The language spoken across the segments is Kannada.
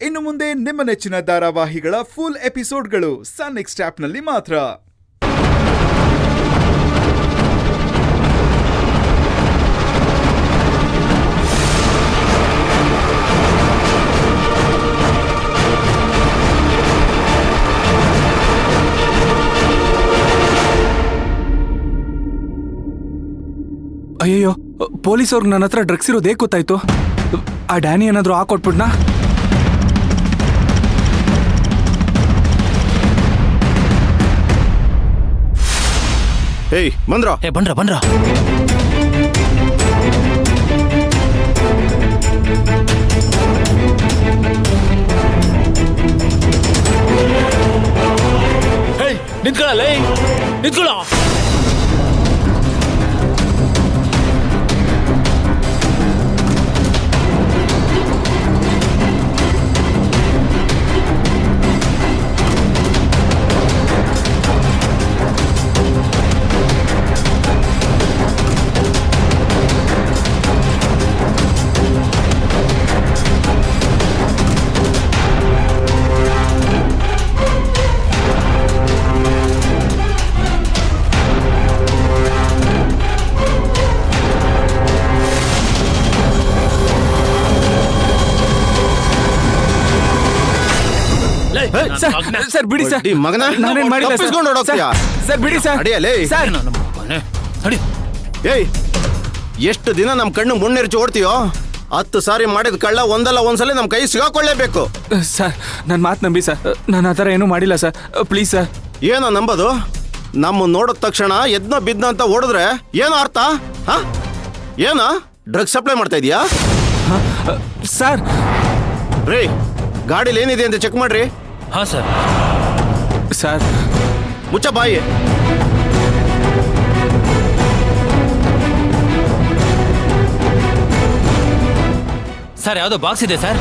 ಇನ್ನು ಮುಂದೆ ನಿಮ್ಮ ನೆಚ್ಚಿನ ಧಾರಾವಾಹಿಗಳ ಫುಲ್ ಎಪಿಸೋಡ್ಗಳು ಸನ್ ನೆಕ್ಸ್ಟ್ ಆಪ್ನಲ್ಲಿ ಮಾತ್ರ. ಅಯ್ಯಯ್ಯೋ, ಪೊಲೀಸ್ ಅವ್ರಿಗೆ ನನ್ನ ಹತ್ರ ಡ್ರಗ್ಸ್ ಇರೋದು ಹೇಗೆ ಗೊತ್ತಾಯ್ತು? ಆ ಡ್ಯಾನಿ ಏನಾದರೂ ಹಾಕೊಟ್ಬಿಡ್ನಾ? ಏಯ್ ಬಂದ್ರ ಬಂದ್ರ ನಿಂತ್ಕೊಳ್ಳ ನಿಂತ್ಕೊಳ್ಳ. ಸರ್ ಬಿಡಿ ಸರ್, ಮಗನ ನಾನೇನ್ ಮಾಡಿಲ್ಲ ಸರ್, ಬಿಡಿ ಸರ್. ಏಯ್ ಎಷ್ಟು ದಿನ ನಮ್ ಕಣ್ಣು ಮುನ್ನೆರ್ಚಿ ಓಡ್ತೀಯೋ? 10 ಸಾರಿ ಮಾಡಿದ ಕಳ್ಳ ಒಂದಲ್ಲ ಒಂದ್ಸಲ ನಮ್ ಕೈ ಸಿಗಾಕೊಳ್ಳೇಬೇಕು. ಸರ್ ನನ್ನ ಮಾತು ನಂಬಿ ಸರ್, ನಾನು ಆ ಥರ ಏನೂ ಮಾಡಿಲ್ಲ ಸರ್, ಪ್ಲೀಸ್ ಸರ್. ಏನೋ ನಂಬೋದು? ನಮ್ಮ ನೋಡಿದ ತಕ್ಷಣ ಎದ್ನ ಬಿದ್ನ ಅಂತ ಓಡಿದ್ರೆ ಏನೋ ಅರ್ಥ? ಏನ ಡ್ರಗ್ಸ್ ಸಪ್ಲೈ ಮಾಡ್ತಾ ಇದೀಯಾ ಸರ್? ರೀ ಗಾಡಿಲಿ ಏನಿದೆ ಅಂತ ಚೆಕ್ ಮಾಡ್ರಿ. ಹಾ ಸರ್. ಸರ್ ಮುಚ್ಚ ಬಾಯಿ. ಸರ್ ಯಾವುದೋ ಬಾಕ್ಸ್ ಇದೆ ಸರ್.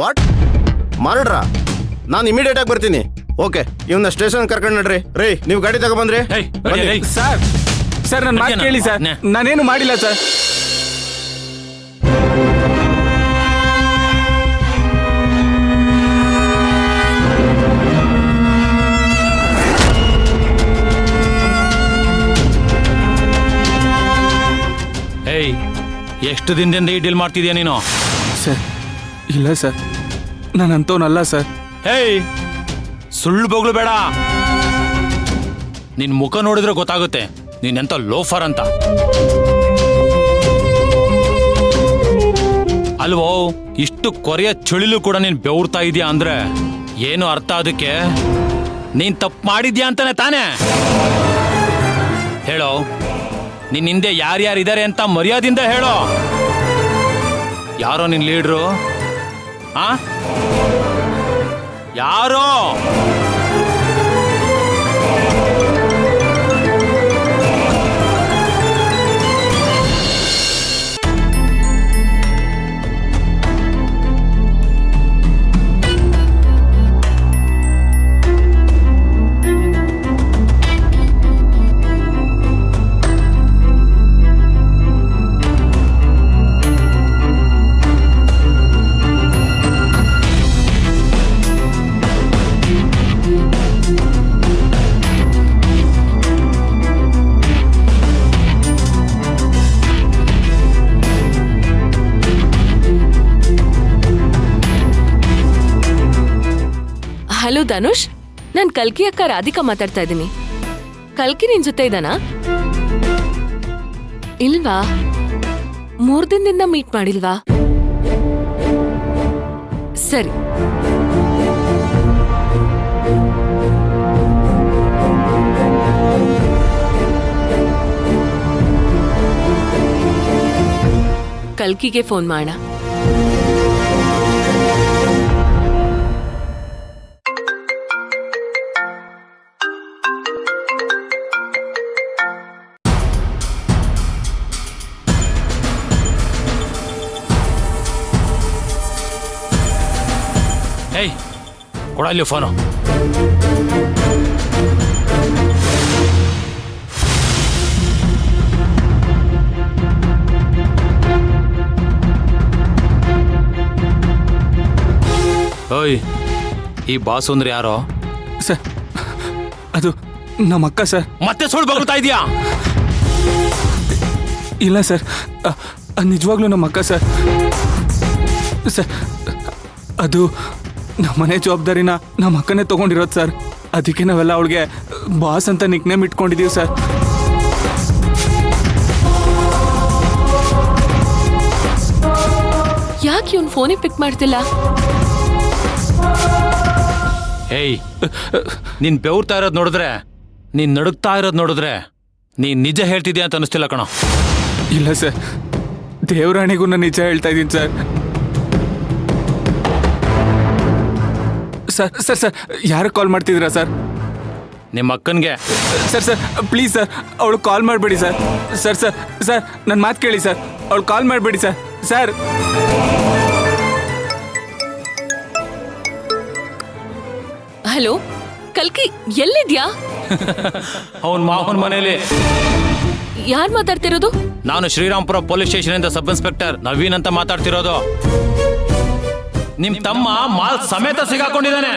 ವಾಟ್ ಮಾಡ್ರಾ? ನಾನು ಇಮಿಡಿಯೇಟ್ ಆಗಿ ಬರ್ತೀನಿ. ಓಕೆ, ಇವನ್ನ ಸ್ಟೇಷನ್ ಕರ್ಕೊಂಡು ನಡ್ರಿ. ರೀ ನೀವು ಗಾಡಿ ತಗೊಬಂದ್ರಿ. ಸರ್ ಸರ್ ನನ್ನ ಮಾತು ಕೇಳಿ ಸರ್, ನಾನೇನು ಮಾಡಿಲ್ಲ ಸರ್. ಏಯ್ ಎಷ್ಟು ದಿನದಿಂದ ಈ ಡೀಲ್ ಮಾಡ್ತಿದ್ಯಾ ನೀನು? ಸರ್ ಇಲ್ಲ ಸರ್, ನಾನಂತವನಲ್ಲ ಸರ್. ಹೇಯ್ ಸುಳ್ಳು ಬೊಗಳು ಬೇಡ. ನಿನ್ ಮುಖ ನೋಡಿದ್ರೆ ಗೊತ್ತಾಗುತ್ತೆ ನೀನೆಂತ ಲೋಫರ್ ಅಂತ. ಅಲ್ವೋ, ಇಷ್ಟು ಕೊರೆಯ ಚಳಿಲು ಕೂಡ ನೀನ್ ಬೆವರ್ತಾ ಇದೀಯಾ ಅಂದ್ರೆ ಏನು ಅರ್ಥ? ಅದಕ್ಕೆ ನೀನ್ ತಪ್ಪು ಮಾಡಿದ್ಯಾ ಅಂತಾನೆ ತಾನೇ? ಹೇಳೋ, ನಿನ್ ಹಿಂದೆ ಯಾರ್ಯಾರಿದ್ದಾರೆ ಅಂತ ಮರ್ಯಾದಿಂದ ಹೇಳೋ. ಯಾರೋ ನಿನ್ ಲೀಡ್ರು? ಯಾರೋ? ಹಲೋ ಧನುಷ್, ನಾನು ಕಲ್ಕಿ ಅಕ್ಕ ರಾಧಿಕಾ ಮಾತಾಡ್ತಾ ಇದ್ದೀನಿ. ಕಲ್ಕಿ ನಿನ್ ಜೊತೆ ಇದ್ದಾನಾ? ಇಲ್ವಾ? 3 ದಿನದಿಂದ ಮೀಟ್ ಮಾಡಿಲ್ವಾ? ಸರಿ. ಕಲ್ಕಿಗೆ ಫೋನ್ ಮಾಡೋಣ. ಕೊಡ ಇಲ್ಲಿ ಫೋನು. ಓಯ್, ಈ ಬಾಸು ಅಂದ್ರೆ ಯಾರೋ? ಸರ್ ಅದು ನಮ್ಮ ಅಕ್ಕ ಸರ್. ಮತ್ತೆ ಸುಳ್ಳು ಬಗ್ತಾ ಇದೀಯಾ? ಇಲ್ಲ ಸರ್, ಅದು ನಿಜವಾಗ್ಲೂ ನಮ್ಮ ಅಕ್ಕ ಸರ್. ಸರ್ ಅದು ನಮ್ಮ ಮನೆ ಜವಾಬ್ದಾರಿನ ನಮ್ಮ ಅಕ್ಕನೇ ತೊಗೊಂಡಿರೋದು ಸರ್. ಅದಕ್ಕೆ ನಾವೆಲ್ಲ ಅವಳಿಗೆ ಬಾಸ್ ಅಂತ ನಿಕ್ನೇಮ್ ಇಟ್ಕೊಂಡಿದ್ದೀವಿ ಸರ್. ಯಾಕೆ ಇವ್ನು ಫೋನಿಗೆ ಪಿಕ್ ಮಾಡ್ತಿಲ್ಲ? ಏಯ್, ನೀನ್ ಬೆವ್ರ್ತಾ ಇರೋದು ನೋಡಿದ್ರೆ, ನೀನ್ ನಡುಗ್ತಾ ಇರೋದು ನೋಡಿದ್ರೆ ನೀನ್ ನಿಜ ಹೇಳ್ತಿದ್ಯಾ ಅಂತ ಅನಿಸ್ತಿಲ್ಲ ಕಣೋ. ಇಲ್ಲ ಸರ್, ದೇವರಾಣಿಗೂ ನಾನು ನಿಜ ಹೇಳ್ತಾ ಇದ್ದೀನಿ ಸರ್. ಸರ್ ಸರ್ ಸರ್ ಯಾರು ಕಾಲ್ ಮಾಡ್ತಿದ್ದೀರಾ ಸರ್? ನಿಮ್ಮ ಅಕ್ಕನ್ಗೆ. ಸರ್ ಸರ್ ಪ್ಲೀಸ್ ಸರ್, ಅವಳು ಕಾಲ್ ಮಾಡಬೇಡಿ ಸರ್. ಸರ್ ಸರ್ ಸರ್ ನನ್ನ ಮಾತು ಕೇಳಿ ಸರ್, ಅವಳು ಕಾಲ್ ಮಾಡಬೇಡಿ ಸರ್. ಸರ್ ಹಲೋ ಕಲ್ಕಿ, ಎಲ್ಲಿದ್ಯಾ? ಅವನ್ ಮಾವನ ಮನೇಲಿ. ಯಾರು ಮಾತಾಡ್ತಿರೋದು? ನಾನು ಶ್ರೀರಾಮ್ಪುರ ಪೊಲೀಸ್ ಸ್ಟೇಷನ್ ಇಂದ ಸಬ್ ಇನ್ಸ್ಪೆಕ್ಟರ್ ನವೀನ್ ಅಂತ ಮಾತಾಡ್ತಿರೋದು. ನಿಮ್ ತಮ್ಮ ಮಾಲ್ ಸಮೇತ ಸಿಗಾಕೊಂಡಿದ್ದಾನೆ.